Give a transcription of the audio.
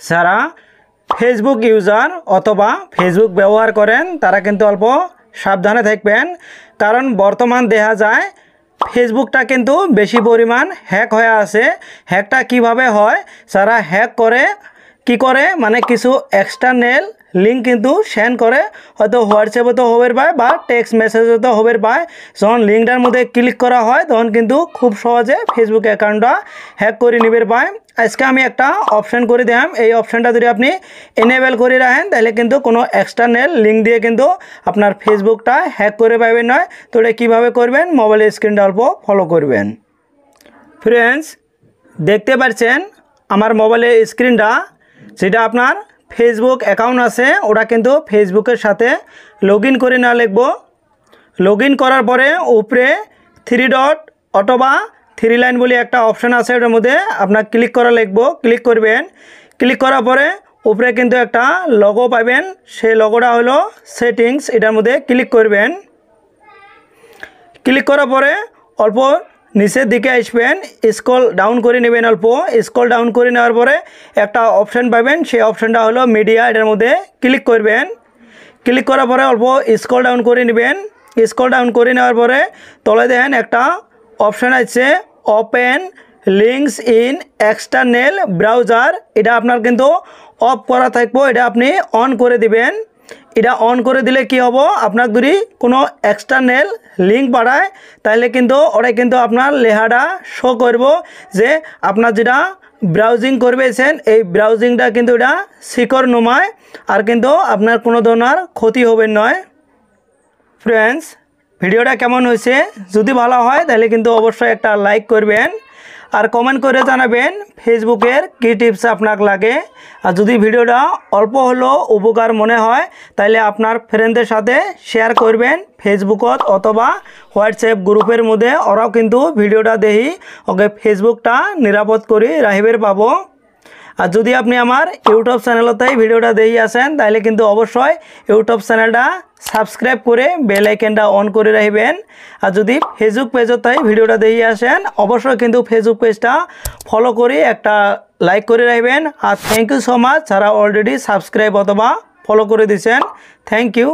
যারা Facebook user অথবা Facebook ব্যবহার করেন তারা কিন্তু অল্প সাবধানে থাকবেন, কারণ বর্তমান দেখা যায় ফেসবুকটা কিন্তু বেশি পরিমাণ হ্যাক হয়ে আছে। হ্যাকটা কিভাবে হয়, যারা হ্যাক করে কি করে মানে কিছু এক্সটার্নাল লিঙ্ক কিন্তু সেন্ড করে, হয়তো হোয়াটসঅ্যাপে তো হবের পায় বা টেক্সট মেসেজে তো হবের পায়। যখন লিঙ্কটার মধ্যে ক্লিক করা হয় তখন কিন্তু খুব সহজে ফেসবুক অ্যাকাউন্টটা হ্যাক করে নিবের পায়। আজকে আমি একটা অপশান করে দিলাম, এই অপশানটা যদি আপনি এনেবেল করে রাখেন তাহলে কিন্তু কোনো এক্সটার্নাল লিঙ্ক দিয়ে কিন্তু আপনার ফেসবুকটা হ্যাক করে পাবেন নয়। তো এটা কীভাবে করবেন, মোবাইলের স্ক্রিনটা অল্প ফলো করবেন। ফ্রেন্ডস, দেখতে পাচ্ছেন আমার মোবাইলের স্ক্রিনটা, যেটা আপনার ফেসবুক অ্যাকাউন্ট আছে ওটা কিন্তু ফেসবুকের সাথে লগ ইন করে না লিখব। লগ ইন করার পরে উপরে 3 ডট অথবা 3 লাইন বলে একটা অপশান আছে, ওটার মধ্যে আপনার ক্লিক করা লিখব। ক্লিক করবেন, ক্লিক করার পরে উপরে কিন্তু একটা লগো পাবেন, সেই লগোটা হলো সেটিংস, এটার মধ্যে ক্লিক করবেন। ক্লিক করার পরে অল্প নিচের দিকে আসবেন, স্ক্রল ডাউন করে নেবেন। অল্প স্ক্রল ডাউন করে নেওয়ার পরে একটা অপশান পাবেন, সেই অপশানটা হলো মিডিয়া, এটার মধ্যে ক্লিক করবেন। ক্লিক করার পরে অল্প স্ক্রল ডাউন করে নেবেন। স্ক্রল ডাউন করে নেওয়ার পরে তলে দেখেন একটা অপশান আছে open links in external browser, এটা আপনার কিন্তু অফ করা থাকবো, এটা আপনি অন করে দিবেন। এটা অন করে দিলে কি হবো, আপনার যদি কোনো এক্সটার্নাল লিঙ্ক পাঠায় তাহলে কিন্তু ওটা কিন্তু আপনার লেখাটা শো করব যে আপনার যেটা ব্রাউজিং করবেছেন এই ব্রাউজিংটা কিন্তু এটা সিকিউর নয়, আর কিন্তু আপনার কোনো ধরনের ক্ষতি হবে নয়। ফ্রেন্ডস, ভিডিওটা কেমন হয়েছে, যদি ভালো হয় তাহলে কিন্তু অবশ্যই একটা লাইক করবেন আর কমেন্ট করে জানাবেন ফেসবুকের কী টিপস আপনার লাগে। আর যদি ভিডিওটা অল্প হলেও উপকার মনে হয় তাহলে আপনার ফ্রেন্ডদের সাথে শেয়ার করবেন ফেসবুকত অথবা হোয়াটসঅ্যাপ গ্রুপের মধ্যে, ওরাও কিন্তু ভিডিওটা দেখি ওকে ফেসবুকটা নিরাপদ করে রাখবের পাবো। আর যদি আপনি আমার ইউটিউব চ্যানেলতেই ভিডিওটা দেখি আসেন তাহলে কিন্তু অবশ্যই ইউটিউব চ্যানেলটা সাবস্ক্রাইব করে বেল আইকনটা অন করে রাখবেন। আর যদি ফেসবুক পেজতেই ভিডিওটা দেখি আসেন অবশ্যই কিন্তু ফেসবুক পেজটা ফলো করে একটা লাইক করে রাখবেন। আর থ্যাংক ইউ সো মাচ যারা অলরেডি সাবস্ক্রাইব অথবা ফলো করে দিয়েছেন, থ্যাংক ইউ।